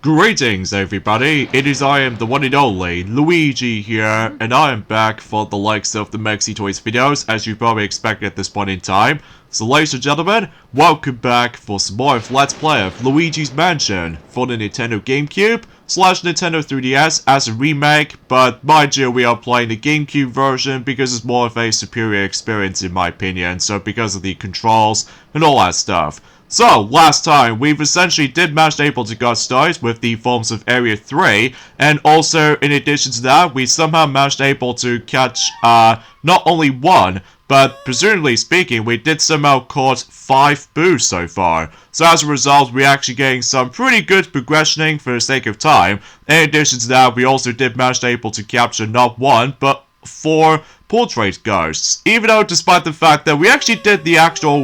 Greetings everybody, I am the one and only Luigi here, and I am back for the likes of the Mexi Toys videos, as you probably expect at this point in time. So ladies and gentlemen, welcome back for some more of Let's Play of Luigi's Mansion for the Nintendo GameCube / Nintendo 3DS as a remake, but mind you, we are playing the GameCube version because it's more of a superior experience in my opinion, so because of the controls and all that stuff. So, last time, we've essentially did manage able to get started with the forms of Area 3, and also, in addition to that, we somehow managed able to catch, not only one, but presumably speaking, we did somehow caught 5 boos so far. So as a result, we're actually getting some pretty good progressioning for the sake of time. In addition to that, we also did manage able to capture not 1, but 4 portrait ghosts. Even though, despite the fact that we actually did the actual,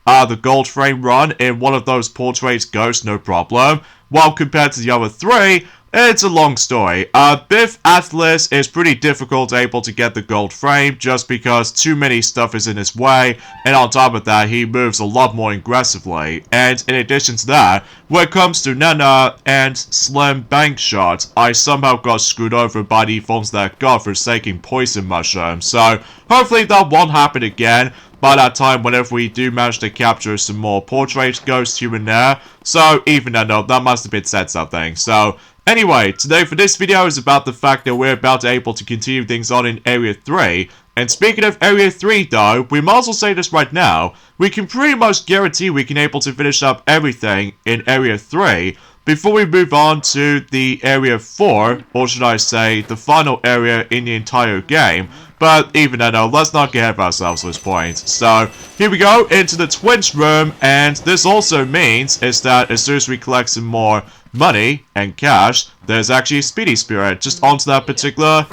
the gold frame run in one of those portrait ghosts, no problem. While compared to the other 3, it's a long story. Biff Atlas is pretty difficult able to get the gold frame just because too many stuff is in his way, and on top of that, he moves a lot more aggressively. And in addition to that, when it comes to Nana and Slim Bank Shot, I somehow got screwed over by the forms that I got for taking poison mushrooms. So hopefully that won't happen again by that time whenever we do manage to capture some more portrait ghosts here and there. So even though that must have been said something. So anyway, today for this video is about the fact that we're about to able to continue things on in Area 3. And speaking of Area 3 though, we might as well say this right now, we can pretty much guarantee we can able to finish up everything in Area 3 before we move on to the Area 4, or should I say, the final area in the entire game. But even though, let's not get ahead of ourselves at this point. So, here we go, into the Twins room, and this also means is that as soon as we collect some more money and cash, there's actually a Speedy Spirit just onto that particular,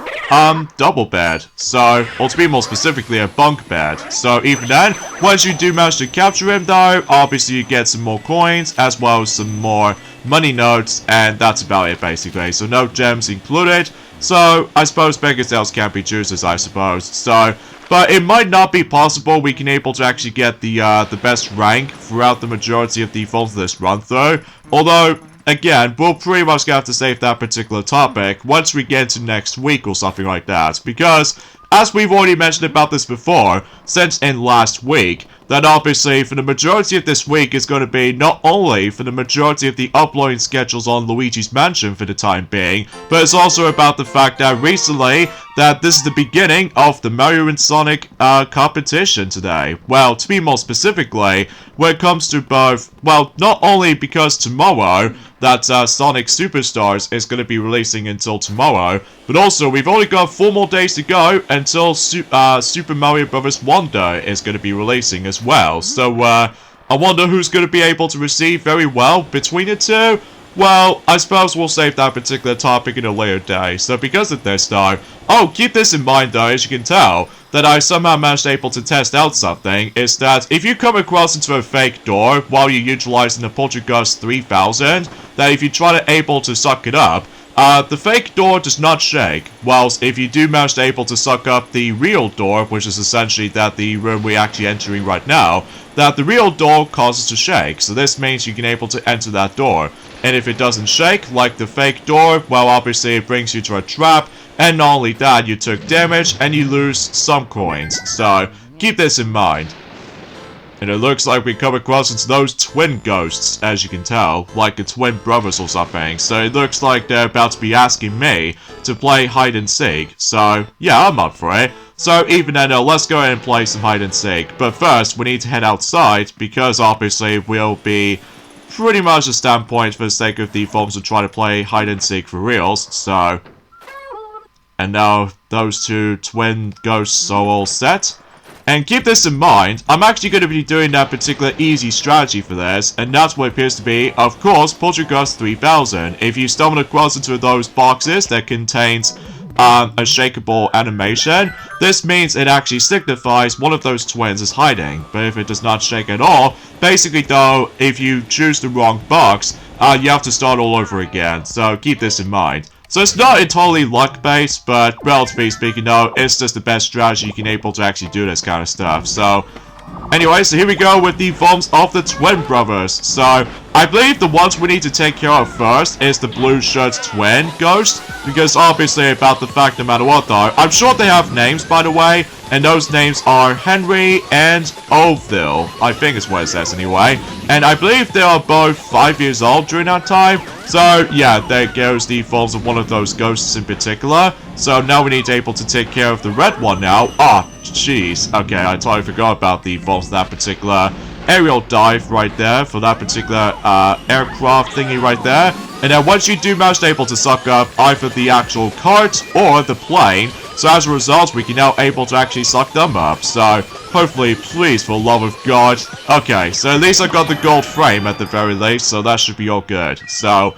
double bed. So, or to be more specifically, a bunk bed. So, even then, once you do manage to capture him though, obviously you get some more coins, as well as some more money notes, and that's about it basically. So, no gems included. So, I suppose beggar sales can't be choosers, I suppose. So, but it might not be possible we can able to actually get the best rank throughout the majority of the forms of this run through. Although, again, we'll pretty much have to save that particular topic once we get into next week or something like that. Because, as we've already mentioned about this before, since in last week, that obviously for the majority of this week is going to be not only for the majority of the uploading schedules on Luigi's Mansion for the time being, but it's also about the fact that recently that this is the beginning of the Mario and Sonic competition today. Well, to be more specifically, when it comes to both, well, not only because tomorrow that Sonic Superstars is going to be releasing until tomorrow, but also we've only got 4 more days to go until Super Mario Bros. Wonder is going to be releasing as well. So, I wonder who's going to be able to receive very well between the two. Well, I suppose we'll save that particular topic in a later day. So because of this though, keep this in mind though, as you can tell, that I somehow managed able to test out something, is that if you come across into a fake door while you're utilizing the Poltergust 3000, that if you try to able to suck it up, the fake door does not shake, whilst if you do manage to able to suck up the real door, which is essentially that the room we're actually entering right now, that the real door causes to shake. So this means you can able to enter that door. And if it doesn't shake, like the fake door, well obviously it brings you to a trap, and not only that, you took damage and you lose some coins. So, keep this in mind. And it looks like we come across into those twin ghosts, as you can tell, like the twin brothers or something. So it looks like they're about to be asking me to play hide and seek. So yeah, I'm up for it. So even then, let's go ahead and play some hide and seek. But first, we need to head outside because obviously we'll be pretty much a standpoint for the sake of the forms of trying to play hide and seek for reals. So, and now those 2 twin ghosts are all set. And keep this in mind, I'm actually going to be doing that particular easy strategy for this, and that's what appears to be, of course, Poltergust 3000. If you stumble across into those boxes that contains a shakeable animation, this means it actually signifies one of those twins is hiding. But if it does not shake at all, basically though, if you choose the wrong box, you have to start all over again, so keep this in mind. So it's not entirely luck-based, but relatively speaking though, it's just the best strategy you can able to actually do this kind of stuff. So, anyway, so here we go with the forms of the twin brothers. So, I believe the ones we need to take care of first is the blue shirt twin ghost, because obviously about the fact no matter what though, I'm sure they have names by the way, and those names are Henry and Oville, I think is what it says anyway, and I believe they are both 5 years old during that time, so yeah, there goes the forms of one of those ghosts in particular. So now we need to able to take care of the red one now. Ah, jeez, okay, I totally forgot about the forms of that particular aerial dive right there for that particular aircraft thingy right there. And then once you do manage to able to suck up either the actual cart or the plane, so as a result we can now able to actually suck them up. So hopefully, please, for the love of God. Okay, so at least I got the gold frame at the very least, so that should be all good. So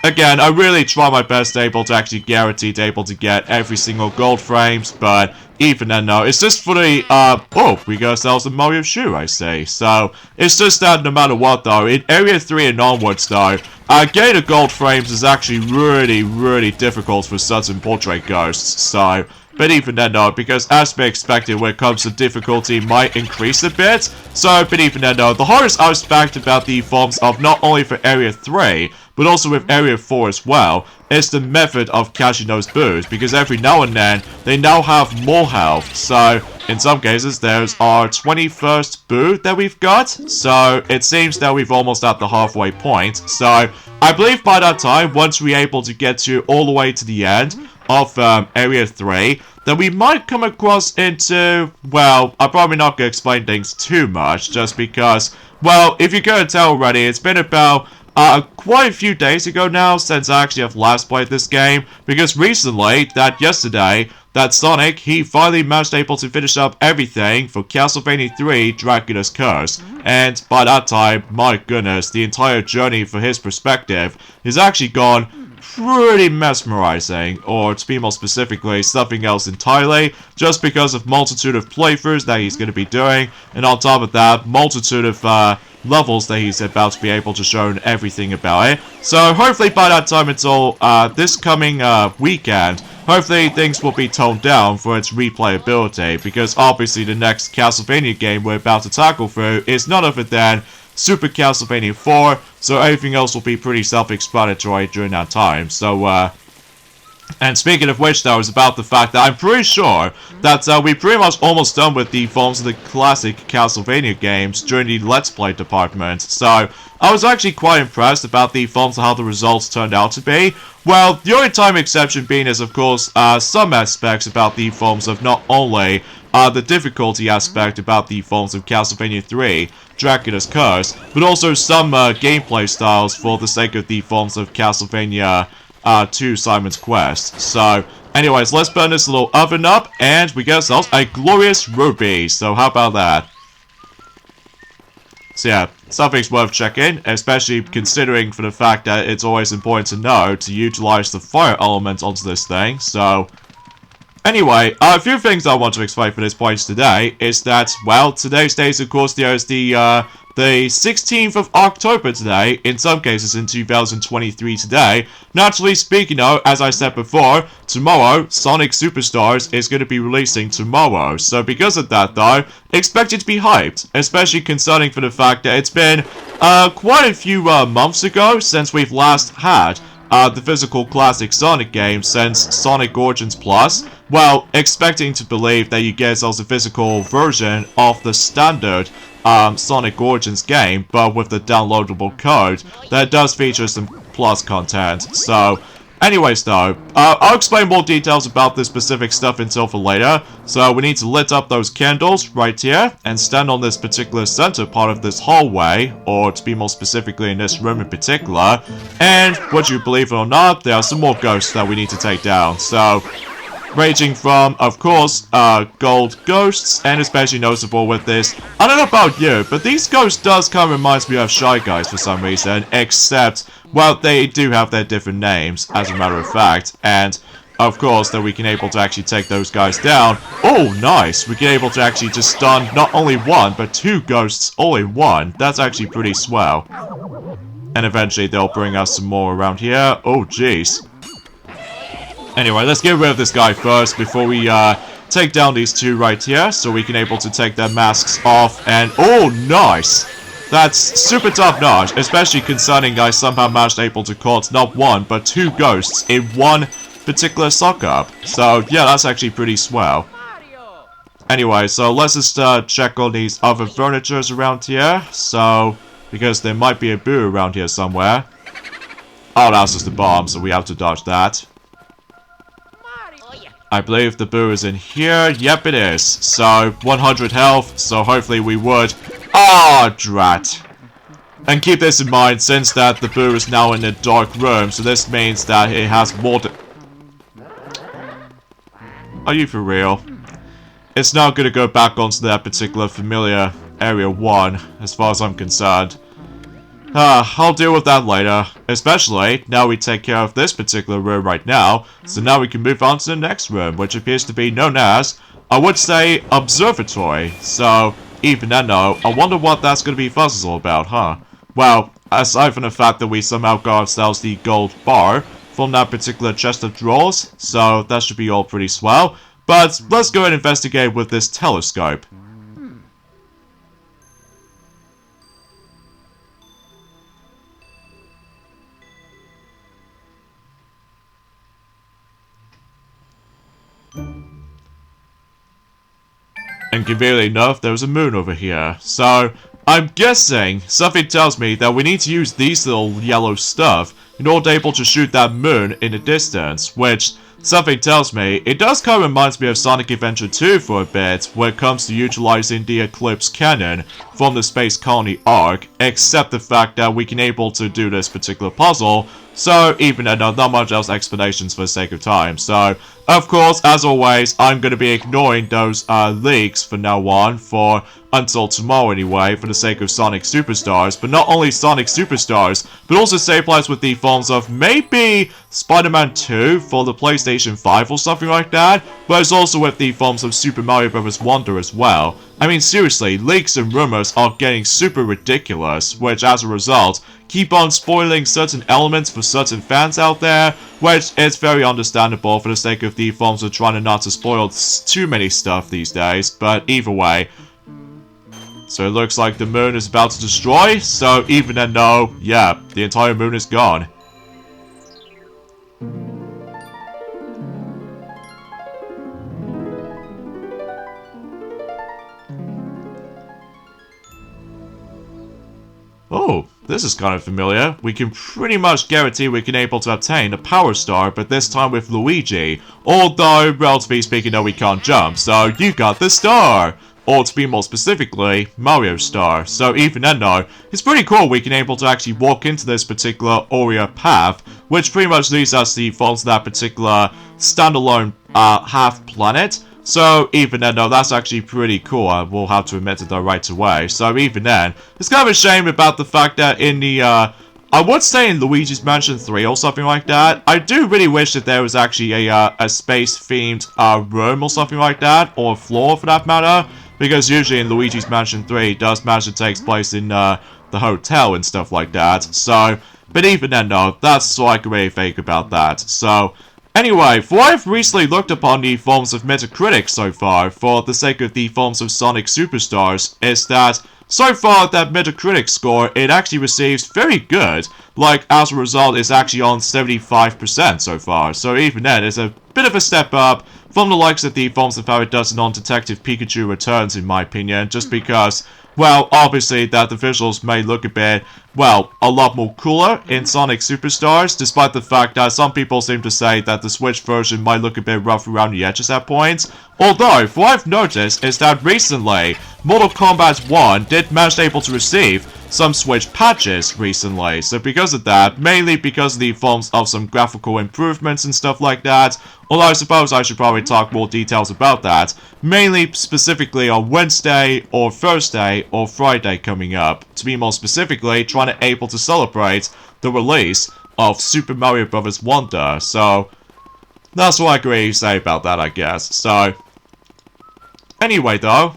again, I really try my best able to actually guarantee to able to get every single gold frames, but even then, no, it's just for the, oh, we got ourselves a Mario shoe, I say. So, it's just that no matter what, though, in Area 3 and onwards, though, getting the gold frames is actually really, really difficult for certain portrait ghosts, so, but even then, no, because as we expected when it comes to difficulty might increase a bit, so, but even then, no, the hardest aspect about the forms of not only for Area 3, but also with Area 4 as well, is the method of catching those boos, because every now and then, they now have more health, so in some cases, there's our 21st boo that we've got, so it seems that we've almost at the halfway point, so I believe by that time, once we're able to get to all the way to the end of Area 3, then we might come across into, well, I'm probably not going to explain things too much, just because, well, if you're going to tell already, it's been about quite a few days ago now since I actually have last played this game, because recently, yesterday, that Sonic, he finally managed able to finish up everything for Castlevania 3 Dracula's Curse, and by that time, my goodness, the entire journey for his perspective is actually gone pretty mesmerizing, or to be more specifically, something else entirely, just because of multitude of playthroughs that he's going to be doing, and on top of that, multitude of levels that he's about to be able to show and everything about it. So hopefully by that time it's all this coming weekend, hopefully things will be toned down for its replayability, because obviously the next Castlevania game we're about to tackle through is none other than Super Castlevania 4, so everything else will be pretty self-explanatory during that time. So, and speaking of which, though, is about the fact that I'm pretty sure that we're pretty much almost done with the forms of the classic Castlevania games during the Let's Play department. So, I was actually quite impressed about the forms of how the results turned out to be. Well, the only time exception being is, of course, some aspects about the forms of not only the difficulty aspect about the forms of Castlevania 3, Dracula's Curse, but also some gameplay styles for the sake of the forms of Castlevania 2 Simon's Quest. So, anyways, let's burn this little oven up, and we get ourselves a glorious ruby. So, how about that? So yeah, something's worth checking, especially considering for the fact that it's always important to know to utilize the fire element onto this thing, so anyway, a few things I want to explain for this point today is that, well, today's date, of course, there is the 16th of October today, in some cases in 2023 today. Naturally speaking, though, as I said before, tomorrow, Sonic Superstars is going to be releasing tomorrow. So because of that, though, expect it to be hyped, especially concerning for the fact that it's been quite a few months ago since we've last had the physical classic Sonic game since Sonic Origins Plus. Well, expecting to believe that you get yourselves a physical version of the standard Sonic Origins game, but with the downloadable code that does feature some plus content. So, anyways though, I'll explain more details about this specific stuff until for later. So we need to lit up those candles right here and stand on this particular center part of this hallway, or to be more specifically in this room in particular. And would you believe it or not, there are some more ghosts that we need to take down. So, ranging from, of course, gold ghosts, and especially noticeable with this. I don't know about you, but these ghosts does kind of reminds me of Shy Guys for some reason, except, well, they do have their different names, as a matter of fact, and, of course, that we can able to actually take those guys down. Oh, nice! We can able to actually just stun not only one, but two ghosts all in one. That's actually pretty swell. And eventually they'll bring us some more around here. Oh, jeez. Anyway, let's get rid of this guy first before we take down these two right here, so we can able to take their masks off, and oh, nice! That's super top-notch, especially concerning I somehow managed able to caught not one, but 2 ghosts in one particular suck-up. So, yeah, that's actually pretty swell. Anyway, so let's just check on these other furnitures around here. So, because there might be a boo around here somewhere. Oh, that's just a bomb, so we have to dodge that. I believe the boo is in here. Yep, it is. So, 100 health, so hopefully we would... Ah, drat. And keep this in mind, since that the boo is now in a dark room, so this means that it has more... Are you for real? It's now going to go back onto that particular familiar area 1, as far as I'm concerned. I'll deal with that later. Especially, now we take care of this particular room right now, so now we can move on to the next room, which appears to be known as, I would say, Observatory. So, even then though, I wonder what that's going to be fuzzes all about, huh? Well, aside from the fact that we somehow got ourselves the gold bar from that particular chest of drawers, so that should be all pretty swell. But let's go and investigate with this telescope. And conveniently enough, there's a moon over here. So, I'm guessing something tells me that we need to use these little yellow stuff in order to be able to shoot that moon in the distance, which something tells me it does kind of reminds me of Sonic Adventure 2 for a bit when it comes to utilizing the Eclipse Cannon from the Space Colony arc, except the fact that we can able to do this particular puzzle, so even then not much else explanations for the sake of time. So, of course, as always, I'm going to be ignoring those leaks from now on for until tomorrow anyway, for the sake of Sonic Superstars, but not only Sonic Superstars, but also stabilized with the forms of maybe Spider-Man 2 for the PlayStation 5 or something like that, but it's also with the forms of Super Mario Bros. Wonder as well. I mean, seriously, leaks and rumors are getting super ridiculous, which as a result, keep on spoiling certain elements for certain fans out there, which is very understandable for the sake of the forms of trying not to spoil too many stuff these days, but either way. So it looks like the moon is about to destroy, so even then no, yeah, the entire moon is gone. Oh, this is kind of familiar. We can pretty much guarantee we can able to obtain a power star, but this time with Luigi. Although, relatively speaking, no, we can't jump, so you got the star! Or to be more specifically, Mario Star. So even then though, it's pretty cool we can able to actually walk into this particular area path, which pretty much leads us to forms that particular standalone half planet. So even then though, that's actually pretty cool, I will have to admit it though right away. So even then, it's kind of a shame about the fact that in the I would say in Luigi's Mansion 3 or something like that, I do really wish that there was actually a space-themed room or something like that, or floor for that matter, because usually in Luigi's Mansion 3 it does manage to take place in the hotel and stuff like that, so, but even then though, that's all I can really think about that, so, anyway, for what I've recently looked upon the forms of Metacritic so far, for the sake of the forms of Sonic Superstars, is that so far, that Metacritic score, it actually receives very good. Like, as a result, it's actually on 75% so far. So even then, it's a bit of a step up from the likes of the forms of how it does on Detective Pikachu Returns, in my opinion. Just because, well, obviously that the visuals may look a bit, well, a lot more cooler in Sonic Superstars, despite the fact that some people seem to say that the Switch version might look a bit rough around the edges at points. Although, what I've noticed is that recently, Mortal Kombat 1 did manage able to receive some Switch patches recently, so because of that, mainly because of the forms of some graphical improvements and stuff like that, although I suppose I should probably talk more details about that, mainly specifically on Wednesday or Thursday or Friday coming up, to be more specifically, trying to able to celebrate the release of Super Mario Bros. Wonder, so that's what I can really say about that, I guess. So, anyway though,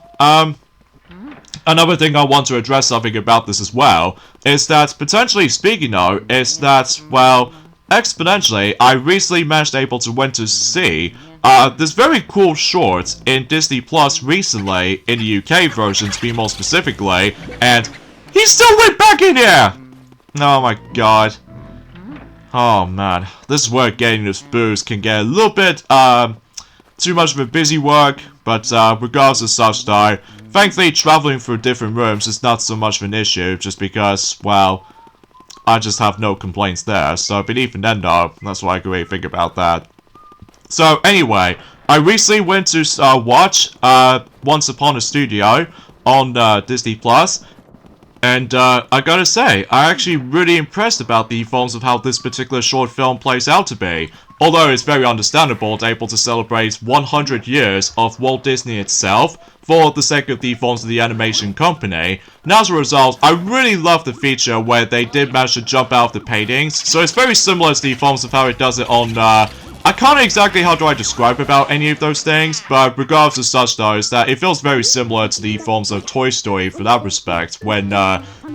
another thing I want to address something about this as well, is that, potentially speaking though, is that, well, exponentially, I recently managed able to went to see this very cool short in Disney Plus recently, in the UK version to be more specifically, and He still went back in here! Oh my god. Oh man, this is where getting this boost can get a little bit, too much of a busy work, but, regardless of such though, thankfully traveling through different rooms is not so much of an issue, just because, well, I just have no complaints there, so, but even then though, that's what I can really think about that. So, anyway, I recently went to, watch, Once Upon a Studio on, Disney+, and, I gotta say, I'm actually really impressed about the forms of how this particular short film plays out to be. Although it's very understandable to able to celebrate 100 years of Walt Disney itself for the sake of the forms of the animation company. And as a result, I really love the feature where they did manage to jump out of the paintings. So it's very similar to the forms of how it does it on, I can't exactly how do I describe about any of those things, but regardless of such though, is that it feels very similar to the forms of Toy Story for that respect, when,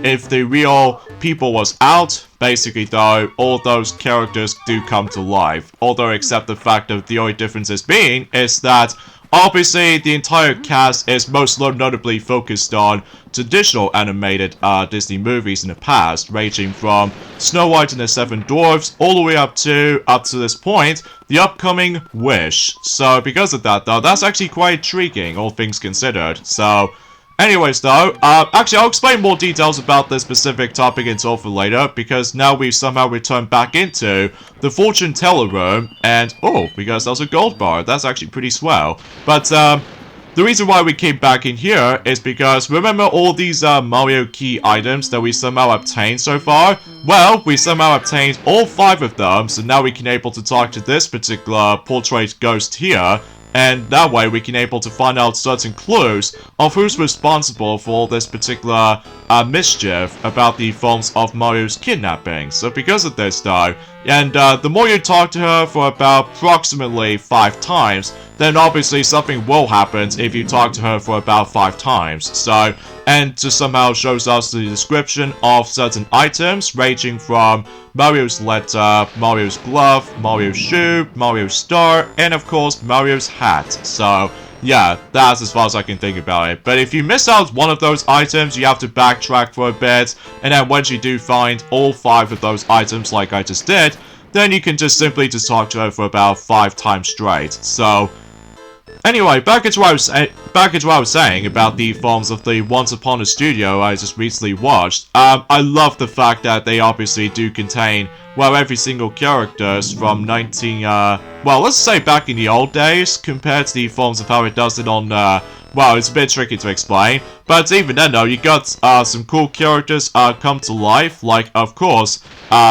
if the real people was out, basically though, all those characters do come to life. Although except the fact that the only differences being is that obviously, the entire cast is most notably focused on traditional animated Disney movies in the past, ranging from Snow White and the Seven Dwarfs all the way up to this point, the upcoming Wish. So because of that though, that's actually quite intriguing, all things considered. So anyways though, actually I'll explain more details about this specific topic until for later, because now we've somehow returned back into the fortune teller room, and oh, because there's a gold bar, that's actually pretty swell. But the reason why we came back in here is because remember all these Mario key items that we somehow obtained so far? Well, we somehow obtained all 5 of them, so now we can able to talk to this particular portrait ghost here. And that way we can able to find out certain clues of who's responsible for this particular mischief about the forms of Mario's kidnapping. So because of this though, and the more you talk to her for about approximately 5 times, then obviously something will happen if you talk to her for about 5 times. So, and just somehow shows us the description of certain items ranging from Mario's letter, Mario's glove, Mario's shoe, Mario's star, and of course Mario's hat. So yeah, that's as far as I can think about it. But if you miss out one of those items, you have to backtrack for a bit, and then once you do find all 5 of those items like I just did, then you can just simply just talk to her for about 5 times straight. So anyway, back into what I was saying about the films of the Once Upon a Studio I just recently watched. I love the fact that they obviously do contain, well, every single characters from well, let's say back in the old days, compared to the films of how it does it on, well, it's a bit tricky to explain, but even then though, you got, some cool characters, come to life, like, of course,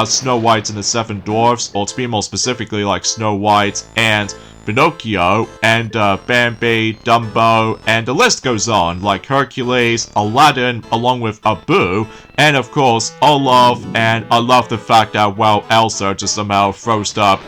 Snow White and the Seven Dwarfs, or to be more specifically, like Snow White and Pinocchio, and Bambi, Dumbo, and the list goes on, like Hercules, Aladdin, along with Abu, and of course, Olaf, and I love the fact that, well, Elsa just somehow froze up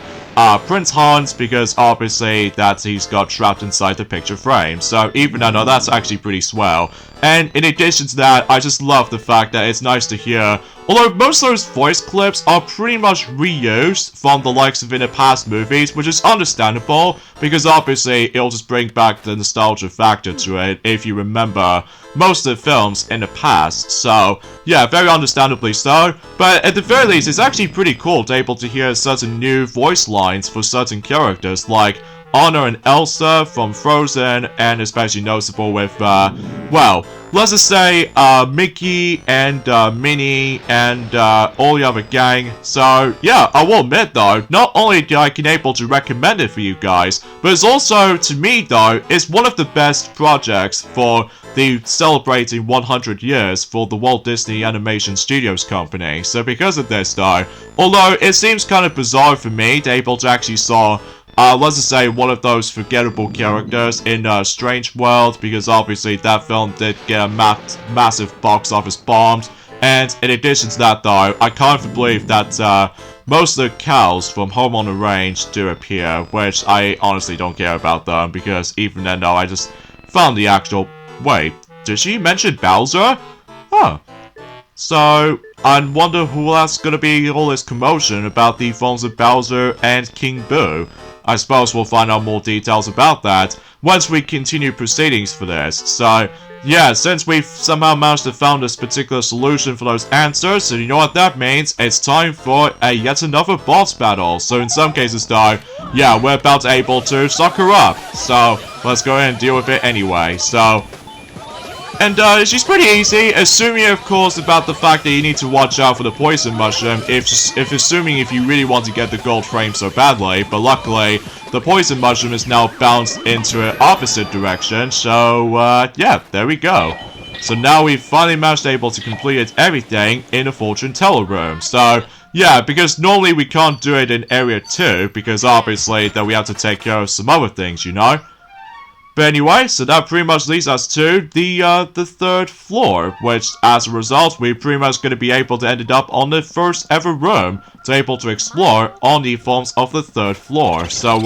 Prince Hans, because obviously that he's got trapped inside the picture frame. So even though that's actually pretty swell. And in addition to that, I just love the fact that it's nice to hear, although most of those voice clips are pretty much reused from the likes of in the past movies, which is understandable, because obviously it'll just bring back the nostalgia factor to it if you remember most of the films in the past. So yeah, very understandably so, but at the very least it's actually pretty cool to be able to hear certain new voice lines for certain characters like Anna and Elsa from Frozen, and especially noticeable with, well, let's just say, Mickey and, Minnie and, all the other gang. So, yeah, I will admit, though, not only do I can able to recommend it for you guys, but it's also, to me, though, it's one of the best projects for the celebrating 100 years for the Walt Disney Animation Studios company. So because of this, though, although it seems kind of bizarre for me to able to actually saw let's just say one of those forgettable characters in Strange World, because obviously that film did get a massive box office bombed. And in addition to that though, I can't believe that most of the cows from Home on the Range do appear, which I honestly don't care about them, because even then though, I just found the actual... Wait, did she mention Bowser? Huh. So, I wonder who that's gonna be all this commotion about the forms of Bowser and King Boo. I suppose we'll find out more details about that. once we continue proceedings for this. So, yeah, since we've somehow managed to found this particular solution for those answers, so you know what that means? It's time for yet another boss battle. So in some cases though, yeah, we're about able to suck her up. So, let's go ahead and deal with it anyway. So, and she's pretty easy, assuming of course about the fact that you need to watch out for the poison mushroom, assuming if you really want to get the gold frame so badly, but luckily, the poison mushroom is now bounced into an opposite direction, so yeah, there we go. So now we've finally managed able to complete everything in the fortune teller room, so yeah, because normally we can't do it in area 2, because obviously then we have to take care of some other things, you know? But anyway, so that pretty much leads us to the 3rd floor, which as a result, we're pretty much going to be able to end up on the first ever room to able to explore on the forms of the 3rd floor. So,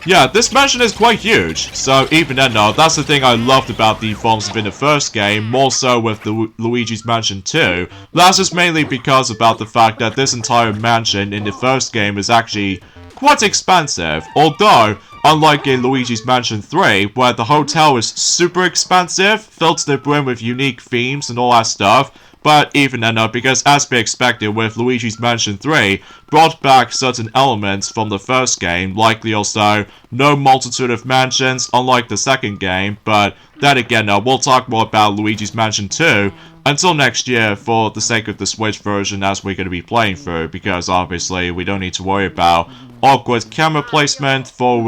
yeah, this mansion is quite huge. So even then though, that's the thing I loved about the forms within the first game, more so with the Luigi's Mansion 2. That's just mainly because about the fact that this entire mansion in the first game is actually quite expensive, although unlike in Luigi's Mansion 3, where the hotel is super expensive, filled to the brim with unique themes and all that stuff, but even then, because as we expected with Luigi's Mansion 3, brought back certain elements from the first game, likely also no multitude of mansions, unlike the second game, but then again, we'll talk more about Luigi's Mansion 2 until next year for the sake of the Switch version as we're going to be playing through, because obviously we don't need to worry about awkward camera placement for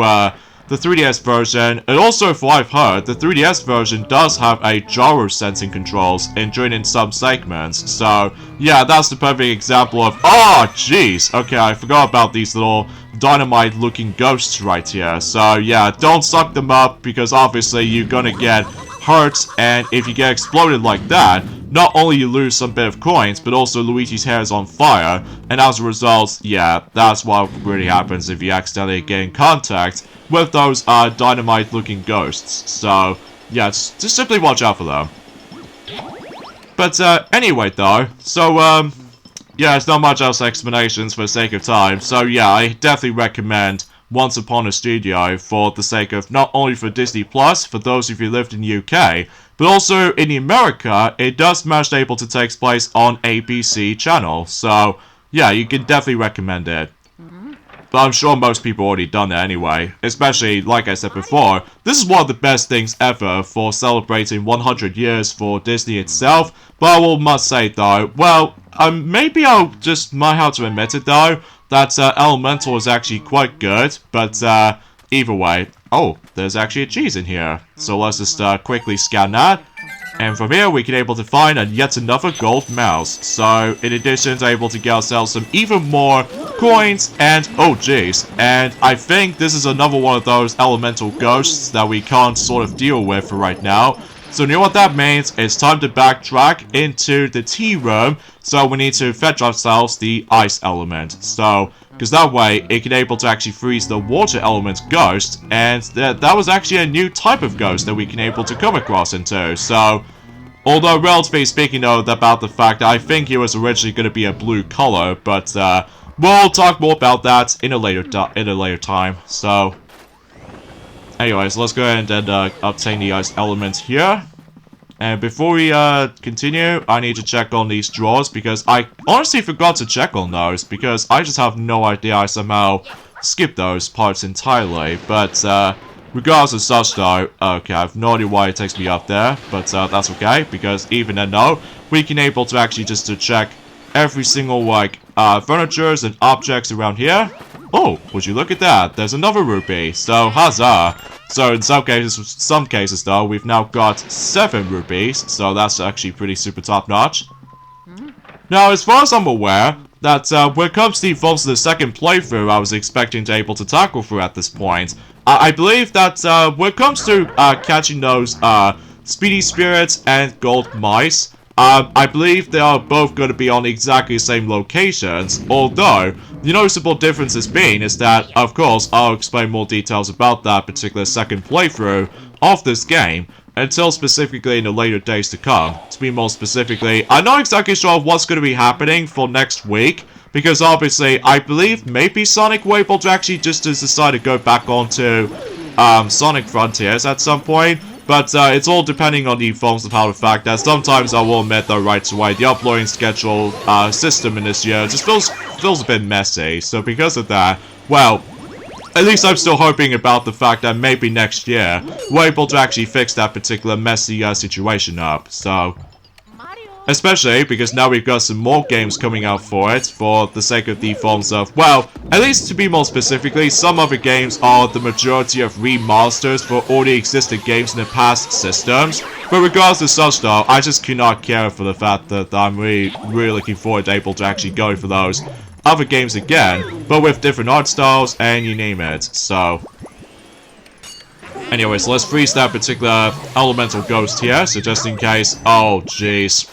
the 3DS version. And also, for I've heard, the 3DS version does have a gyro sensing controls in some segments. So, yeah, that's the perfect example of... Oh, jeez! Okay, I forgot about these little dynamite-looking ghosts right here. So, yeah, don't suck them up, because obviously you're gonna get hurt, and if you get exploded like that, not only you lose some bit of coins, but also Luigi's hair is on fire, and as a result, yeah, that's what really happens if you accidentally get in contact with those dynamite-looking ghosts. So, yeah, just simply watch out for them. But anyway, though, so yeah, there's not much else explanations for the sake of time. So yeah, I definitely recommend Once Upon a Studio for the sake of not only for Disney Plus, for those of you who lived in the UK, but also in America, it does manage able to take place on ABC channel. So yeah, you can definitely recommend it. But I'm sure most people already done it anyway. Especially, like I said before, this is one of the best things ever for celebrating 100 years for Disney itself. But I will must say though, well, maybe I'll just might have to admit it though, that Elemental is actually quite good. But either way, oh, there's actually a cheese in here. So let's just quickly scan that. And from here, we can able to find yet another gold mouse. So, in addition to able to get ourselves some even more coins, and oh jeez. And I think this is another one of those elemental ghosts that we can't sort of deal with for right now. So you know what that means? It's time to backtrack into the tea room. So we need to fetch ourselves the ice element. So, because that way, it can able to actually freeze the water element ghost. And that was actually a new type of ghost that we can able to come across into. So, although relatively speaking though, about the fact that I think he was originally going to be a blue color. But we'll talk more about that in a later time. So, anyways, let's go ahead and obtain the ice element here. And before we continue, I need to check on these drawers, because I honestly forgot to check on those, because I just have no idea. I somehow skipped those parts entirely. But regardless of such though, okay, I have no idea why it takes me up there, but that's okay, because even then though, we can able to actually just to check every single like furnitures and objects around here. Oh, would you look at that? There's another rupee. So, huzzah. So, in some cases though, we've now got 7 rupees. So, that's actually pretty super top notch. Now, as far as I'm aware, that when it comes to the evolves of the second playthrough, I was expecting to able to tackle through at this point. I believe that when it comes to catching those speedy spirits and gold mice, I believe they are both going to be on exactly the same locations, although the noticeable differences being is that, of course, I'll explain more details about that particular second playthrough of this game until specifically in the later days to come. To be more specifically, I'm not exactly sure what's going to be happening for next week, because obviously I believe maybe Sonic will able to actually just decide to go back onto Sonic Frontiers at some point. But it's all depending on the forms of how the fact that sometimes I will admit though right away the uploading schedule system in this year just feels a bit messy. So because of that, well, at least I'm still hoping about the fact that maybe next year we're able to actually fix that particular messy situation up. So, especially because now we've got some more games coming out for it, for the sake of the forms of, well, at least to be more specifically, some other games are the majority of remasters for already existing games in the past systems. But regardless of such though, I just cannot care for the fact that I'm really looking forward to able to actually go for those other games again, but with different art styles and you name it. So, anyways, let's freeze that particular elemental ghost here, so just in case. Oh, jeez.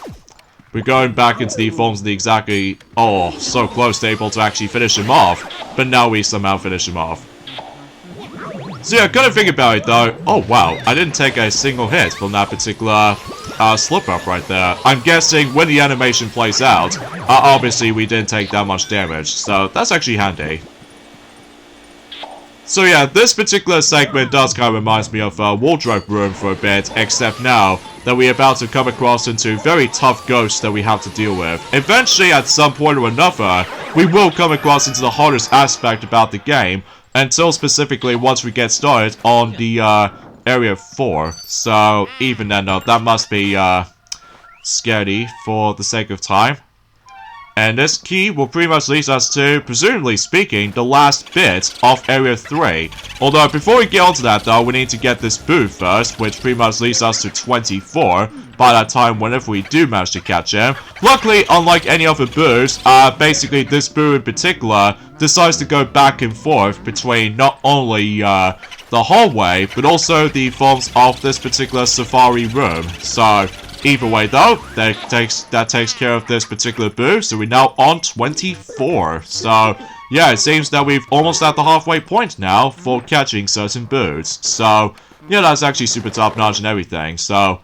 We're going back into the forms of the exactly... Oh, so close to able to actually finish him off. But now we somehow finish him off. So yeah, gotta think about it though. Oh wow, I didn't take a single hit from that particular slip-up right there. I'm guessing when the animation plays out, obviously we didn't take that much damage. So that's actually handy. So yeah, this particular segment does kind of reminds me of Wardrobe Room for a bit, except now that we're about to come across into very tough ghosts that we have to deal with. Eventually, at some point or another, we will come across into the hardest aspect about the game, until specifically once we get started on the Area 4. So even then, that must be scary for the sake of time. And this key will pretty much lead us to, presumably speaking, the last bit of Area 3. Although, before we get onto that though, we need to get this boo first, which pretty much leads us to 24 by that time whenever we do manage to catch him. Luckily, unlike any other boos, basically this boo in particular decides to go back and forth between not only the hallway, but also the forms of this particular safari room. So, either way though, that takes care of this particular boo, so we're now on 24. So, yeah, it seems that we've almost at the halfway point now for catching certain boos. So, yeah, that's actually super top notch and everything. So,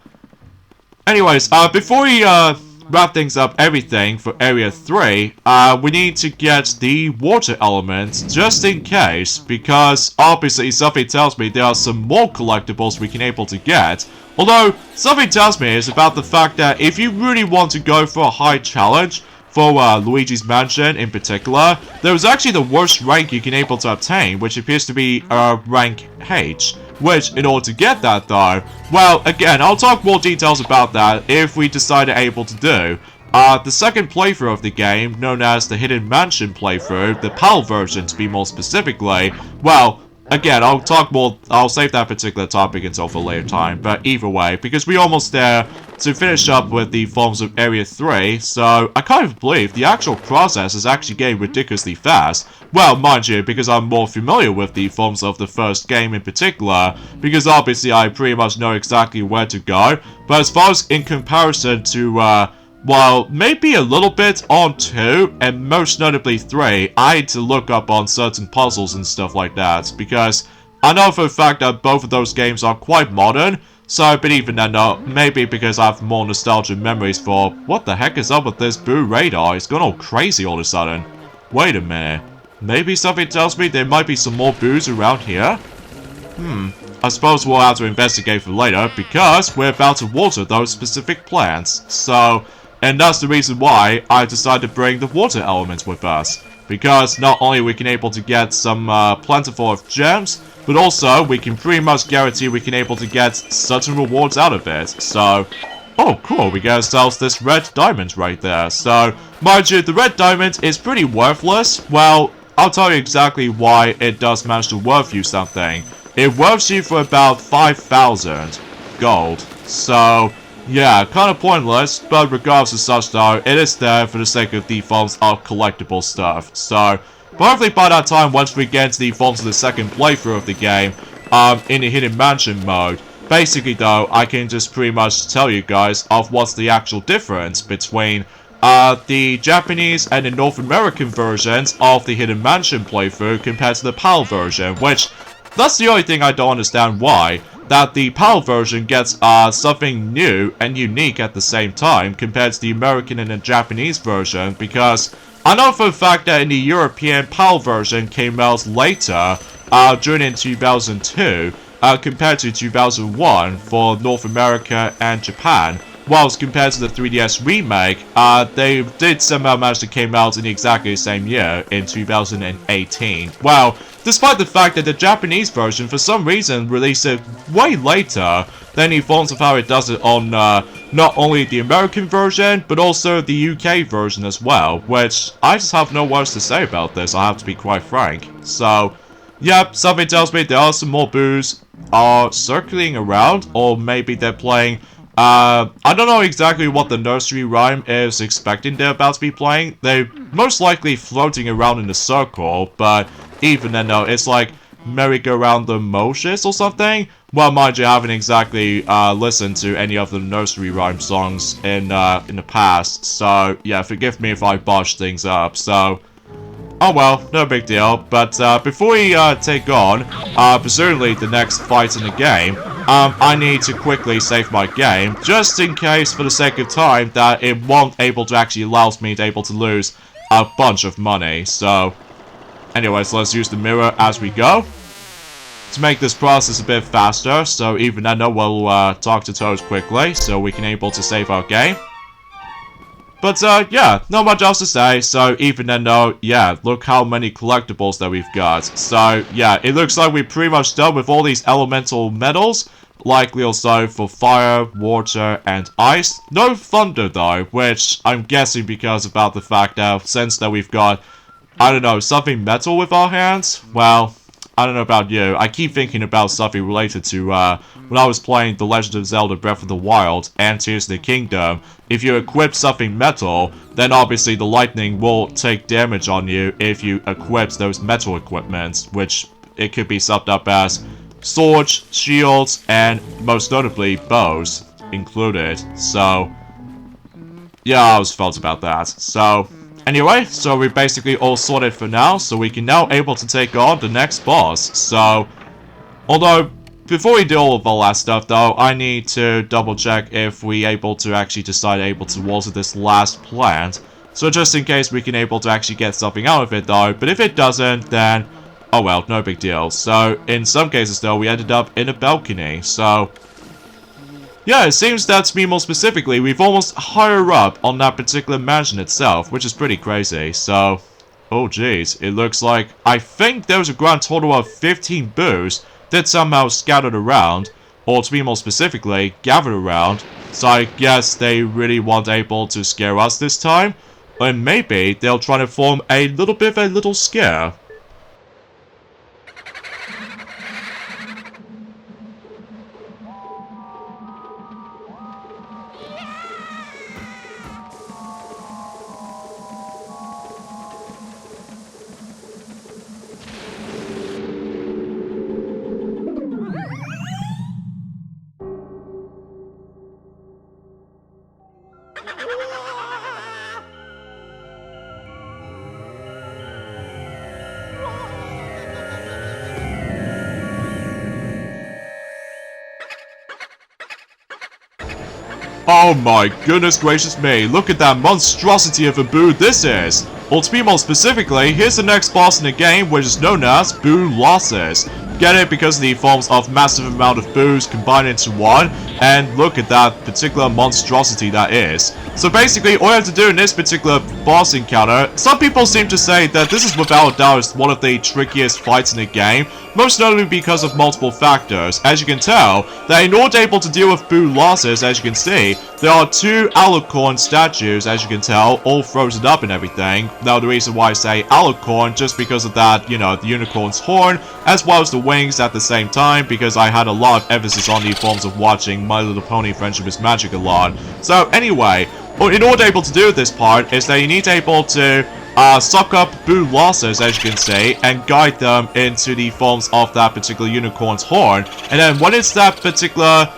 anyways, before we wrap things up everything for Area 3, we need to get the water element just in case, because obviously something tells me there are some more collectibles we can able to get. Although, something tells me is about the fact that if you really want to go for a high challenge, for Luigi's Mansion in particular, there is actually the worst rank you can able to obtain, which appears to be rank H. Which, in order to get that though, well, again, I'll talk more details about that if we decide to able to do the second playthrough of the game, known as the Hidden Mansion playthrough, the PAL version to be more specifically. Well, again, I'll save that particular topic until for a later time, but either way, because we're almost there to finish up with the forms of Area 3, so I kind of believe the actual process is actually getting ridiculously fast. Well, mind you, because I'm more familiar with the forms of the first game in particular, because obviously I pretty much know exactly where to go, but as far as in comparison to, well, maybe a little bit on 2, and most notably 3, I had to look up on certain puzzles and stuff like that, because I know for a fact that both of those games are quite modern, so, but even then, maybe because I have more nostalgic memories for, what the heck is up with this Boo radar? It's gone all crazy all of a sudden. Wait a minute. Maybe something tells me there might be some more Boos around here? I suppose we'll have to investigate for later, because we're about to water those specific plants. So, and that's the reason why I decided to bring the water element with us. Because not only we can able to get some plentiful of gems, but also we can pretty much guarantee we can able to get certain rewards out of it. So, oh cool, we get ourselves this red diamond right there. So, mind you, the red diamond is pretty worthless. Well, I'll tell you exactly why it does manage to worth you something. It worths you for about 5,000 gold. So, yeah, kind of pointless, but regardless of such though, it is there for the sake of the forms of collectible stuff. So, but hopefully by that time, once we get into the forms of the second playthrough of the game, in the Hidden Mansion mode, basically though, I can just pretty much tell you guys of what's the actual difference between the Japanese and the North American versions of the Hidden Mansion playthrough compared to the PAL version, which, that's the only thing I don't understand why, that the PAL version gets something new and unique at the same time compared to the American and the Japanese version, because I know for a fact that in the European PAL version came out later, during in 2002 compared to 2001 for North America and Japan. Whilst compared to the 3DS remake, they did somehow manage to come out in exactly the same year, in 2018. Well, despite the fact that the Japanese version, for some reason, released it way later than any forms of how it does it on not only the American version, but also the UK version as well, which I just have no words to say about this, I have to be quite frank. So, yep, something tells me there are some more boos circling around, or maybe they're playing. I don't know exactly what the nursery rhyme is expecting they're about to be playing. They're most likely floating around in a circle, but even then, no, it's like merry-go-round the motions or something. Well, mind you, I haven't exactly listened to any of the nursery rhyme songs in the past, so yeah, forgive me if I botch things up. So, oh well, no big deal. But before we take on, presumably the next fight in the game, I need to quickly save my game, just in case, for the sake of time, that it won't able to actually allow me to able to lose a bunch of money. So, anyways, let's use the mirror as we go to make this process a bit faster. So even then, we'll talk to Toad quickly, so we can able to save our game. But, yeah, not much else to say, so even then though, yeah, look how many collectibles that we've got. So, yeah, it looks like we're pretty much done with all these elemental metals, likely also for fire, water, and ice. No thunder though, which I'm guessing because about the fact that since that we've got, I don't know, something metal with our hands, well, I don't know about you, I keep thinking about something related to, when I was playing The Legend of Zelda Breath of the Wild and Tears of the Kingdom. If you equip something metal, then obviously the lightning will take damage on you if you equip those metal equipments, which it could be summed up as swords, shields, and most notably bows included. So, yeah, I was felt about that. So, anyway, so we're basically all sorted for now, so we can now able to take on the next boss. So, although, before we do all of that stuff though, I need to double check if we able to actually decide able to water this last plant. So just in case we can able to actually get something out of it though, but if it doesn't, then, oh well, no big deal. So, in some cases though, we ended up in a balcony, so, yeah, it seems that, to be more specifically, we've almost higher up on that particular mansion itself, which is pretty crazy. So, oh jeez, it looks like, I think there was a grand total of 15 boos that somehow scattered around, or to be more specifically, gathered around. So I guess they really weren't able to scare us this time, and maybe they'll try to form a little bit of a little scare. Oh my goodness gracious me, look at that monstrosity of a boo this is! Well, to be more specifically, here's the next boss in the game, which is known as Boo Losses. Get it because of the forms of massive amount of boos combined into one, and look at that particular monstrosity that is. So basically, all you have to do in this particular boss encounter, some people seem to say that this is without a doubt one of the trickiest fights in the game, most notably because of multiple factors. As you can tell, that in order to able to deal with Boo Losses, as you can see, there are two alicorn statues, as you can tell, all frozen up and everything. Now, the reason why I say alicorn, just because of that, you know, the unicorn's horn, as well as the wings at the same time, because I had a lot of emphasis on the forms of watching My Little Pony Friendship is Magic a lot. So, anyway, in order to able to do this part, is that you need to able to suck up Boo Losses, as you can see, and guide them into the forms of that particular unicorn's horn. And then when it's that particular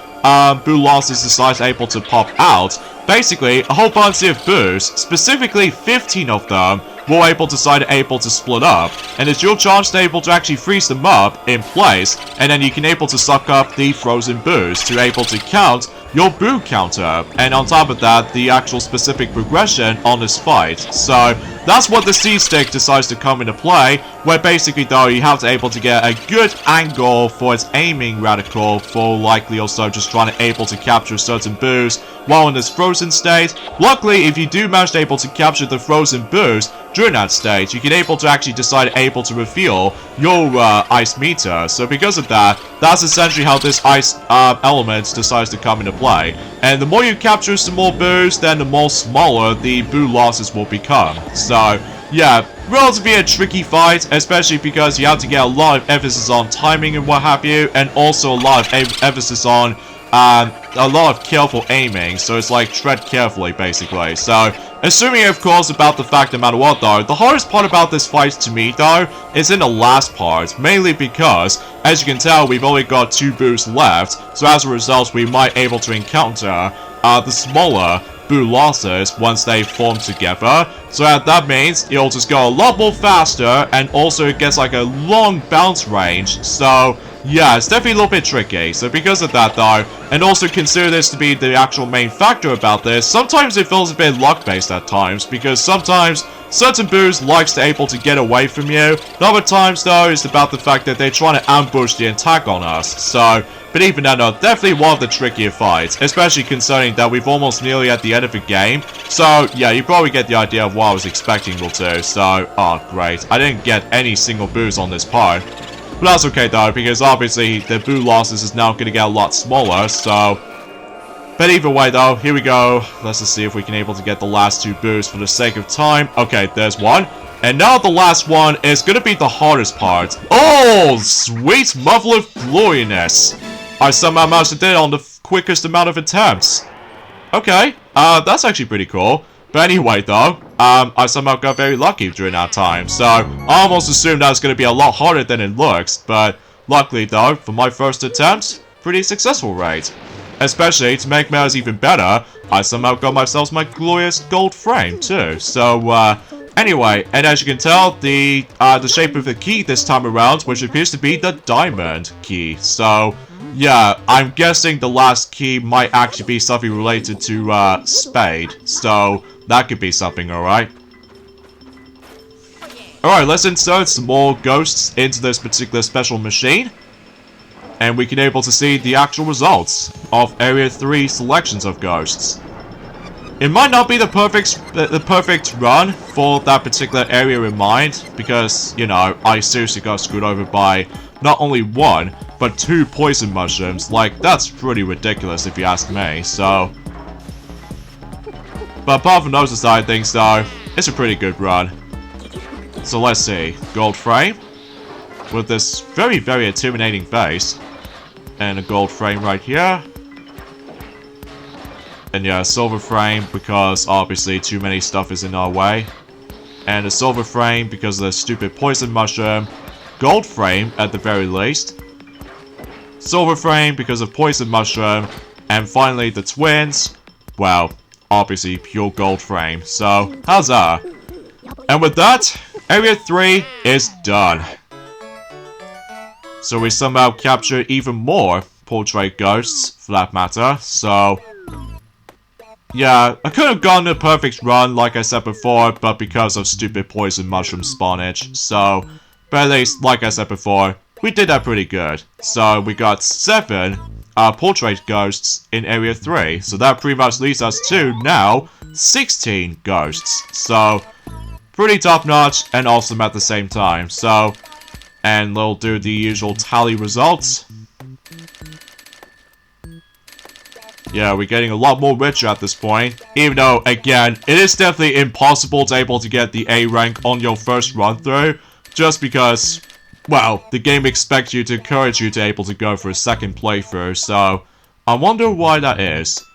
Boo Losses decides able to pop out, basically, a whole bunch of boos, specifically 15 of them, were able to split up, and it's your chance to able to actually freeze them up in place, and then you can able to suck up the frozen boos to able to count your boo counter, and on top of that, the actual specific progression on this fight. So that's what the C-Stick decides to come into play, where basically though you have to able to get a good angle for its aiming reticle for likely also just trying to able to capture certain boos while in this frozen state. Luckily, if you do manage to able to capture the frozen boos during that stage, you can able to actually decide able to reveal your ice meter. So because of that, that's essentially how this ice element decides to come into play. And the more you capture some more boos, then the more smaller the boo losses will become. So yeah, relatively a tricky fight, especially because you have to get a lot of emphasis on timing and what have you, and also a lot of emphasis on a lot of careful aiming, so it's like tread carefully basically. So assuming of course about the fact no matter what though, the hardest part about this fight to me though is in the last part, mainly because as you can tell we've only got 2 boos left, so as a result we might able to encounter the smaller boo losses once they form together. So that means it'll just go a lot more faster, and also it gets like a long bounce range. So yeah, it's definitely a little bit tricky. So because of that though, and also consider this to be the actual main factor about this, sometimes it feels a bit luck-based at times, because sometimes certain boos likes to able to get away from you. Other times though, it's about the fact that they're trying to ambush the attack on us. So, but even then though, definitely one of the trickier fights, especially concerning that we've almost nearly at the end of the game. So yeah, you probably get the idea of what I was expecting will do. So, oh great, I didn't get any single boos on this part. But that's okay though, because obviously the boo losses is now going to get a lot smaller, so... But either way though, here we go. Let's just see if we can able to get the last 2 boos for the sake of time. Okay, there's one. And now the last one is going to be the hardest part. Oh, sweet mother of gloriness. I somehow managed to do it on the quickest amount of attempts. Okay, that's actually pretty cool. But anyway though, I somehow got very lucky during that time, so I almost assumed that was going to be a lot harder than it looks, but luckily though, for my first attempt, pretty successful rate. Especially, to make matters even better, I somehow got myself my glorious gold frame too, so anyway, and as you can tell, the shape of the key this time around, which appears to be the diamond key, so... Yeah, I'm guessing the last key might actually be something related to, Spade. So, that could be something, alright? Alright, let's insert some more ghosts into this particular special machine. And we can able to see the actual results of Area 3 selections of ghosts. It might not be the perfect run for that particular area in mind, because, you know, I seriously got screwed over by not only 1, but 2 poison mushrooms. Like, that's pretty ridiculous if you ask me, so... But apart from those side things though, it's a pretty good run. So let's see, gold frame, with this very, very intimidating face, and a gold frame right here. And yeah, silver frame, because obviously too many stuff is in our way. And a silver frame because of the stupid poison mushroom. Gold frame, at the very least. Silver frame because of poison mushroom. And finally, the twins. Well, obviously pure gold frame. So, how's that? And with that, Area 3 is done. So we somehow capture even more portrait ghosts, for that matter. So... yeah, I could have gone a perfect run, like I said before, but because of stupid poison mushroom spawnage. So, but at least, like I said before, we did that pretty good. So, we got 7 portrait ghosts in Area 3. So that pretty much leads us to, now, 16 ghosts. So, pretty top-notch and awesome at the same time. So, and we'll do the usual tally results. Yeah, we're getting a lot more richer at this point. Even though, again, it is definitely impossible to able to get the A rank on your first run through. Just because, well, the game expects you to encourage you to able to go for a second playthrough. So, I wonder why that is.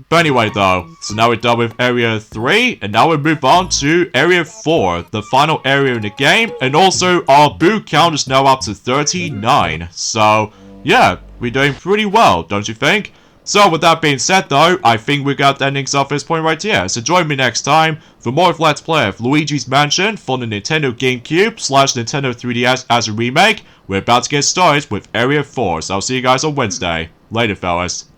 But anyway though, so now we're done with Area 3. And now we move on to Area 4. The final area in the game. And also, our boo count is now up to 39. So, yeah, we're doing pretty well, don't you think? So with that being said though, I think we got the endings off this point right here. So join me next time for more of Let's Play of Luigi's Mansion for the Nintendo GameCube / Nintendo 3DS as a remake. We're about to get started with Area 4, so I'll see you guys on Wednesday. Later fellas.